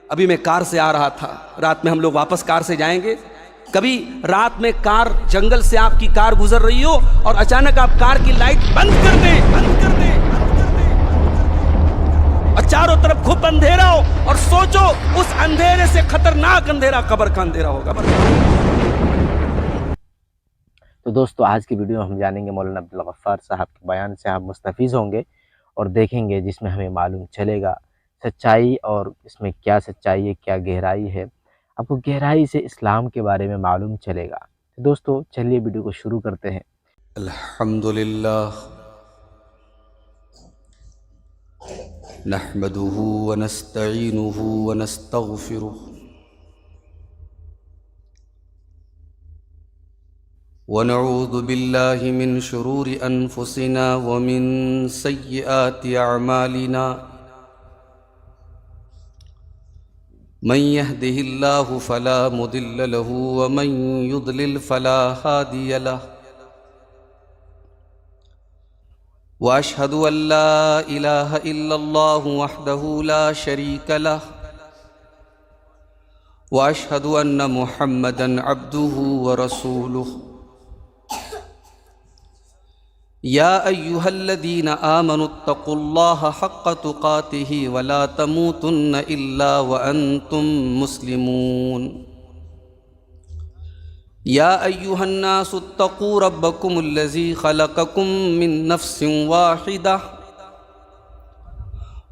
ابھی میں کار سے آ رہا تھا، رات میں ہم لوگ واپس کار سے جائیں گے. کبھی رات میں کار جنگل سے آپ کی کار گزر رہی ہو اور اچانک آپ کار کی لائٹ بند کر دیں اور چاروں طرف خوب اندھیرا ہو اور سوچو اس اندھیرے سے خطرناک اندھیرا قبر کا اندھیرا ہوگا. تو دوستو آج کی ویڈیو ہم جانیں گے مولانا عبدالغفار صاحب کے بیان سے آپ مستفیض ہوں گے اور دیکھیں گے، جس میں ہمیں معلوم چلے گا سچائی اور اس میں کیا سچائی ہے، کیا گہرائی ہے. آپ کو گہرائی سے اسلام کے بارے میں معلوم چلے گا. دوستو چلیے ویڈیو کو شروع کرتے ہیں. الحمدللہ نحمده ونستعینه ونستغفره ونعوذ باللہ من شرور انفسنا ومن سیئات اعمالنا من يهده الله فلا مضل له ومن يضلل فلا هادي له واشهد ان لا اله الا الله وحده لا شريك له واشهد ان محمدا عبده ورسوله يا ايها الذين امنوا اتقوا الله حق تقاته ولا تموتن الا وانتم مسلمون يا ايها الناس اتقوا ربكم الذي خلقكم من نفس واحده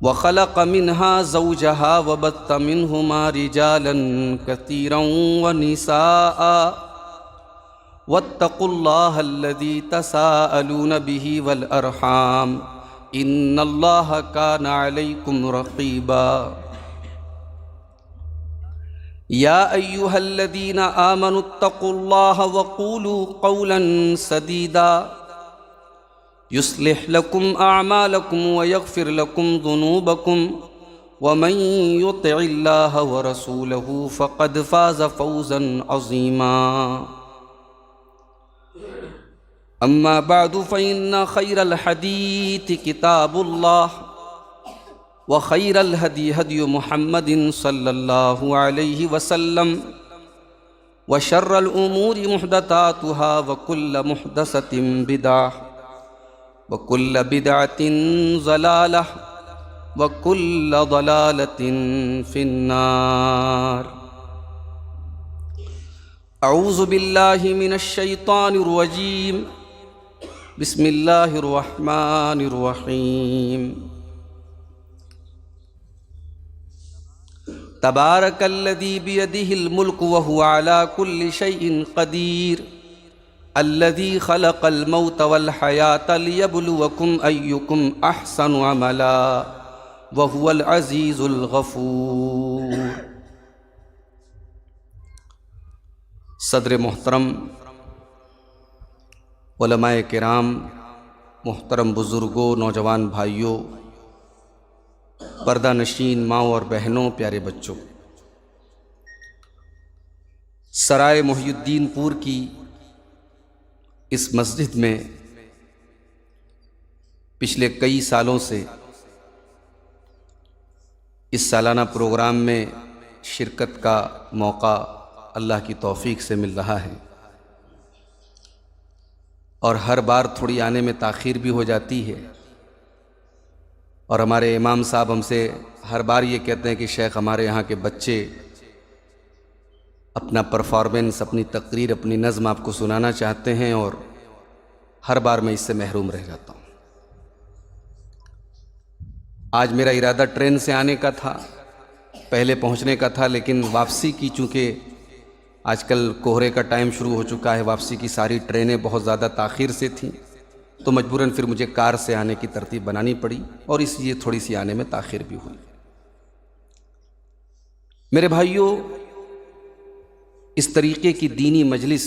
وخلق منها زوجها وبث منهما رجالا كثيرا ونساء واتقوا الله الذي تساءلون به والارحام ان الله كان عليكم رقيبا يا ايها الذين امنوا اتقوا الله وقولوا قولا سديدا يصلح لكم اعمالكم ويغفر لكم ذنوبكم ومن يطع الله ورسوله فقد فاز فوزا عظيما. اما بعد فإن خير الحديث كتاب الله وخير الهدي هدي محمد صلى الله عليه وسلم وشر الأمور محدثاتها وكل محدثة بدعة وكل بدعة ضلالة وكل ضلالة في النار. اعوذ باللہ من الشیطان الرجیم بسم اللہ الرحمن الرحیم. تبارک الذی بیدہ الملک وہو علی کل شیء قدیر الذی خلق الموت والحیاة لیبلوکم ایکم احسن عملا وہو العزیز الغفور. صدر محترم، علماء کرام، محترم بزرگوں، نوجوان بھائیوں، پردہ نشین ماؤں اور بہنوں، پیارے بچوں، سرائے محی الدین پور کی اس مسجد میں پچھلے کئی سالوں سے اس سالانہ پروگرام میں شرکت کا موقع اللہ کی توفیق سے مل رہا ہے، اور ہر بار تھوڑی آنے میں تاخیر بھی ہو جاتی ہے. اور ہمارے امام صاحب ہم سے ہر بار یہ کہتے ہیں کہ شیخ ہمارے یہاں کے بچے اپنا پرفارمنس، اپنی تقریر، اپنی نظم آپ کو سنانا چاہتے ہیں، اور ہر بار میں اس سے محروم رہ جاتا ہوں. آج میرا ارادہ ٹرین سے آنے کا تھا، پہلے پہنچنے کا تھا، لیکن واپسی کی چونکہ آج کل کوہرے کا ٹائم شروع ہو چکا ہے، واپسی کی ساری ٹرینیں بہت زیادہ تاخیر سے تھیں، تو مجبوراً پھر مجھے کار سے آنے کی ترتیب بنانی پڑی، اور اس لیے تھوڑی سی آنے میں تاخیر بھی ہوئی. میرے بھائیوں، اس طریقے کی دینی مجلس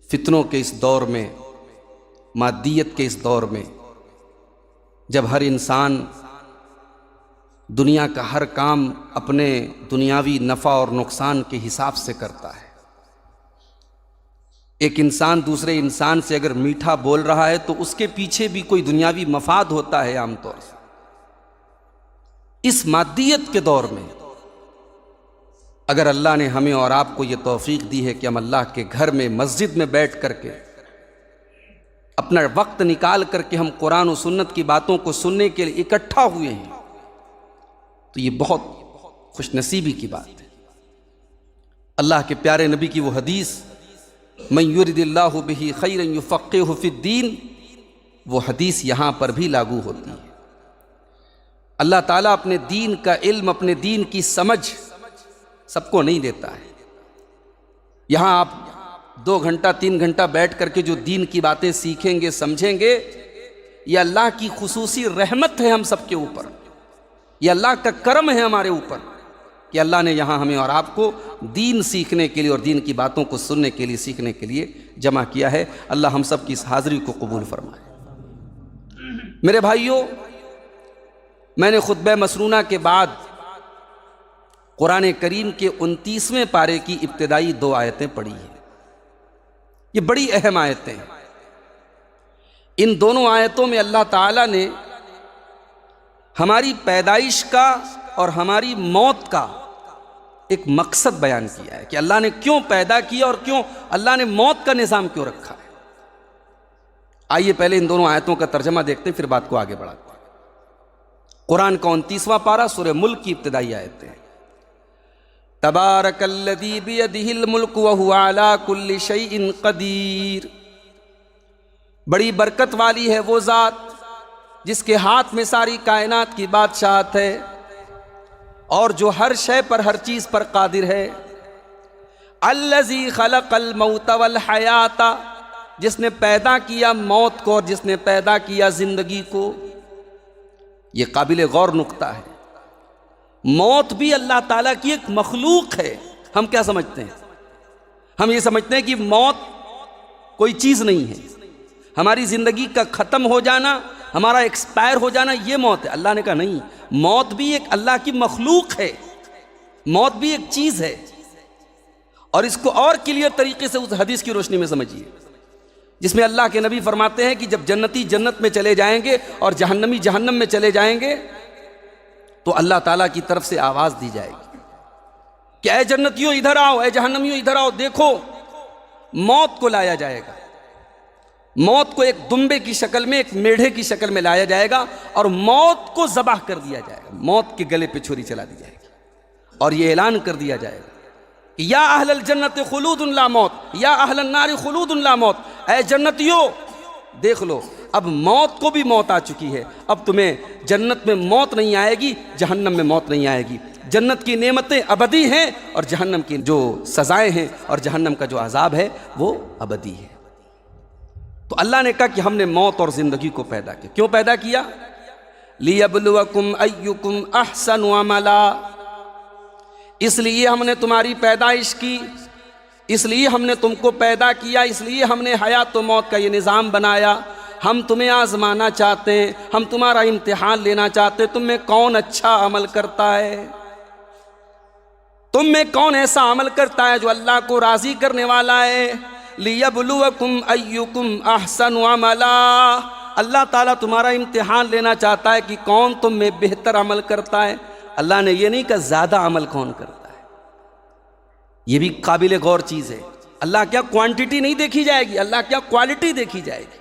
فتنوں کے اس دور میں، مادیت کے اس دور میں، جب ہر انسان دنیا کا ہر کام اپنے دنیاوی نفع اور نقصان کے حساب سے کرتا ہے. ایک انسان دوسرے انسان سے اگر میٹھا بول رہا ہے تو اس کے پیچھے بھی کوئی دنیاوی مفاد ہوتا ہے عام طور سے. اس مادیت کے دور میں اگر اللہ نے ہمیں اور آپ کو یہ توفیق دی ہے کہ ہم اللہ کے گھر میں مسجد میں بیٹھ کر کے اپنا وقت نکال کر کے ہم قرآن و سنت کی باتوں کو سننے کے لیے اکٹھا ہوئے ہیں، تو یہ بہت خوش نصیبی کی بات ہے۔ اللہ کے پیارے نبی کی وہ حدیث من یرد اللہ بہ خیرا یفقہہ فی الدین، وہ حدیث یہاں پر بھی لاگو ہوتی ہے۔ اللہ تعالیٰ اپنے دین کا علم، اپنے دین کی سمجھ سب کو نہیں دیتا ہے۔ یہاں آپ 2 گھنٹہ 3 گھنٹہ بیٹھ کر کے جو دین کی باتیں سیکھیں گے، سمجھیں گے، یہ اللہ کی خصوصی رحمت ہے ہم سب کے اوپر، یہ اللہ کا کرم ہے ہمارے اوپر کہ اللہ نے یہاں ہمیں اور آپ کو دین سیکھنے کے لیے اور دین کی باتوں کو سننے کے لیے، سیکھنے کے لیے جمع کیا ہے۔ اللہ ہم سب کی اس حاضری کو قبول فرمائے۔ میرے بھائیوں، میں نے خطبہ مسنونہ کے بعد قرآن کریم کے 29ویں پارے کی ابتدائی 2 آیتیں پڑھی ہیں۔ یہ بڑی اہم آیتیں ہیں۔ ان دونوں آیتوں میں اللہ تعالیٰ نے ہماری پیدائش کا اور ہماری موت کا ایک مقصد بیان کیا ہے کہ اللہ نے کیوں پیدا کیا اور کیوں اللہ نے موت کا نظام کیوں رکھا ہے۔ آئیے پہلے ان دونوں آیتوں کا ترجمہ دیکھتے ہیں، پھر بات کو آگے بڑھاتے ہیں۔ قرآن کا 29واں پارہ سورہ ملک کی ابتدائی آیتیں ہیں۔ تبارک الذی بیدہ الملک وہو علی کل شیء قدیر، بڑی برکت والی ہے وہ ذات جس کے ہاتھ میں ساری کائنات کی بادشاہت ہے اور جو ہر شے پر، ہر چیز پر قادر ہے۔ الذی خلق الموت والحیات، جس نے پیدا کیا موت کو اور جس نے پیدا کیا زندگی کو۔ یہ قابل غور نقطہ ہے۔ موت بھی اللہ تعالیٰ کی ایک مخلوق ہے۔ ہم کیا سمجھتے ہیں؟ ہم یہ سمجھتے ہیں کہ موت کوئی چیز نہیں ہے، ہماری زندگی کا ختم ہو جانا، ہمارا ایکسپائر ہو جانا، یہ موت ہے۔ اللہ نے کہا نہیں، موت بھی ایک اللہ کی مخلوق ہے، موت بھی ایک چیز ہے۔ اور اس کو اور کلیئر طریقے سے اس حدیث کی روشنی میں سمجھیے جس میں اللہ کے نبی فرماتے ہیں کہ جب جنتی جنت میں چلے جائیں گے اور جہنمی جہنم میں چلے جائیں گے تو اللہ تعالیٰ کی طرف سے آواز دی جائے گی کہ اے جنتیوں ادھر آؤ، اے جہنمیوں ادھر آؤ، دیکھو موت کو لایا جائے گا۔ موت کو ایک دمبے کی شکل میں، ایک میڑھے کی شکل میں لایا جائے گا اور موت کو ذبح کر دیا جائے گا، موت کے گلے پہ چھری چلا دی جائے گی اور یہ اعلان کر دیا جائے گا یا اہل الجنت خلود لا موت، یا اہل النار خلود لا موت، اے جنتیوں دیکھ لو اب موت کو بھی موت آ چکی ہے، اب تمہیں جنت میں موت نہیں آئے گی، جہنم میں موت نہیں آئے گی۔ جنت کی نعمتیں ابدی ہیں اور جہنم کی جو سزائیں ہیں اور جہنم کا جو عذاب ہے وہ ابدی ہے۔ تو اللہ نے کہا کہ ہم نے موت اور زندگی کو پیدا کیا۔ کیوں پیدا کیا؟ لِيَبْلُوَكُمْ أَيُّكُمْ أَحْسَنُ عَمَلًا، اس لیے ہم نے تمہاری پیدائش کی، اس لیے ہم نے تم کو پیدا کیا، اس لیے ہم نے حیات و موت کا یہ نظام بنایا۔ ہم تمہیں آزمانا چاہتے ہیں، ہم تمہارا امتحان لینا چاہتے ہیں، تم میں کون اچھا عمل کرتا ہے، تم میں کون ایسا عمل کرتا ہے جو اللہ کو راضی کرنے والا ہے۔ لِيَبْلُوَكُمْ أَيُّكُمْ أَحْسَنُ عَمَلًا، اللہ تعالیٰ تمہارا امتحان لینا چاہتا ہے کہ کون تم میں بہتر عمل کرتا ہے۔ اللہ نے یہ نہیں کہا زیادہ عمل کون کرتا ہے، یہ بھی قابل غور چیز ہے۔ اللہ کیا کوانٹٹی نہیں دیکھی جائے گی، اللہ کیا کوالٹی دیکھی جائے گی۔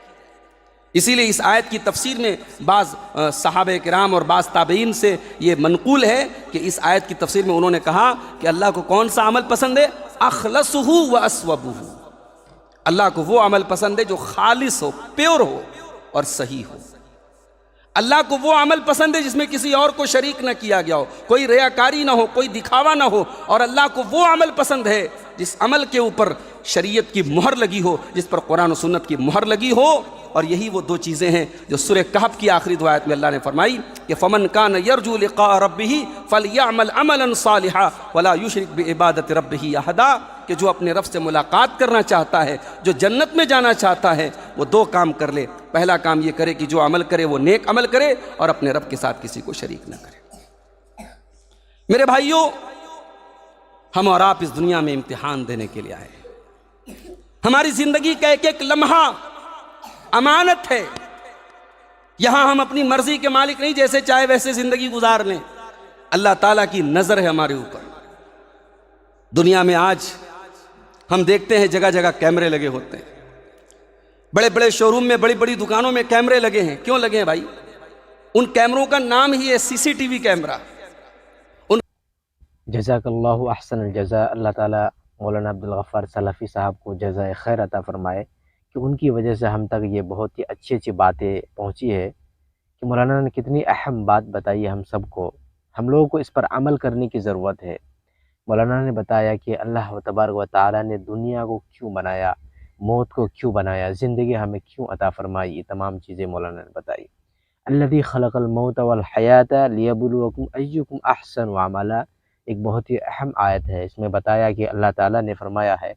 اسی لیے اس آیت کی تفسیر میں بعض صحابہ کرام اور بعض تابعین سے یہ منقول ہے کہ اس آیت کی تفسیر میں انہوں نے کہا کہ اللہ کو کون سا عمل پسند ہے؟ اخلصہ و اسوبہ، اللہ کو وہ عمل پسند ہے جو خالص ہو، پیور ہو اور صحیح ہو۔ اللہ کو وہ عمل پسند ہے جس میں کسی اور کو شریک نہ کیا گیا ہو، کوئی ریاکاری نہ ہو، کوئی دکھاوا نہ ہو، اور اللہ کو وہ عمل پسند ہے جس عمل کے اوپر شریعت کی مہر لگی ہو، جس پر قرآن و سنت کی مہر لگی ہو۔ اور یہی وہ 2 چیزیں ہیں جو سورہ کہف کی آخری 2 آیت میں اللہ نے فرمائی کہ فَمَنْ كَانَ يَرْجُو لِقَاءَ رَبِّهِ فَلْيَعْمَلْ عَمَلًا صَالِحًا وَلَا يُشْرِكْ بِعِبَادَةِ رَبِّهِ أَحَدًا، کہ جو اپنے رب سے ملاقات کرنا چاہتا ہے، جو جنت میں جانا چاہتا ہے، وہ 2 کام کر لے۔ پہلا کام یہ کرے کہ جو عمل کرے وہ نیک عمل کرے اور اپنے رب کے ساتھ کسی کو شریک نہ کرے۔ میرے بھائیوں، ہم اور آپ اس دنیا میں امتحان دینے کے لیے آئے ہیں۔ ہماری زندگی کا ایک ایک لمحہ امانت ہے۔ یہاں ہم اپنی مرضی کے مالک نہیں، جیسے چاہے ویسے زندگی گزار لیں۔ اللہ تعالیٰ کی نظر ہے ہمارے اوپر، دنیا میں آج ہم دیکھتے ہیں جگہ جگہ کیمرے لگے ہوتے ہیں، بڑے بڑے شو روم میں، بڑی بڑی دکانوں میں کیمرے لگے ہیں. کیوں لگے ہیں بھائی؟ ان کیمروں کا نام ہی ہے سی سی ٹی وی کیمرہ. جزاک اللہ احسن الجزا. اللہ تعالیٰ مولانا عبدالغفار سلفی صاحب کو جزائے خیر عطا فرمائے کہ ان کی وجہ سے ہم تک یہ بہت ہی اچھی اچھی باتیں پہنچی ہے کہ مولانا نے کتنی اہم بات بتائی ہے ہم سب کو. ہم لوگوں کو اس پر عمل کرنے کی ضرورت ہے. مولانا نے بتایا کہ اللہ تبارک و تعالیٰ نے دنیا کو کیوں بنایا، موت کو کیوں بنایا، زندگی ہمیں کیوں عطا فرمائی، یہ تمام چیزیں مولانا نے بتائی. الذی خلق الموت والحیات لیبلوکم ایکم احسن عملا، ایک بہت ہی اہم آیت ہے. اس میں بتایا کہ اللہ تعالیٰ نے فرمایا ہے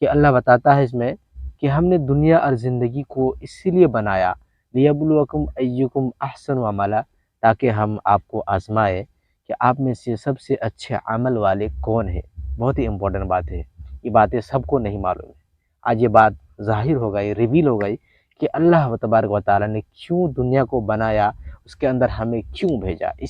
کہ اللہ بتاتا ہے اس میں کہ ہم نے دنیا اور زندگی کو اسی لیے بنایا، لیبلوکم ایکم احسن عملا، تاکہ ہم آپ کو آزمائے کہ آپ میں سے سب سے اچھے عمل والے کون ہیں. بہت ہی امپورٹنٹ بات ہے. یہ باتیں سب کو نہیں معلوم ہے. آج یہ بات ظاہر ہو گئی، ریویل ہو گئی کہ اللہ تبارک و تعالیٰ نے کیوں دنیا کو بنایا، اس کے اندر ہمیں کیوں بھیجا. اس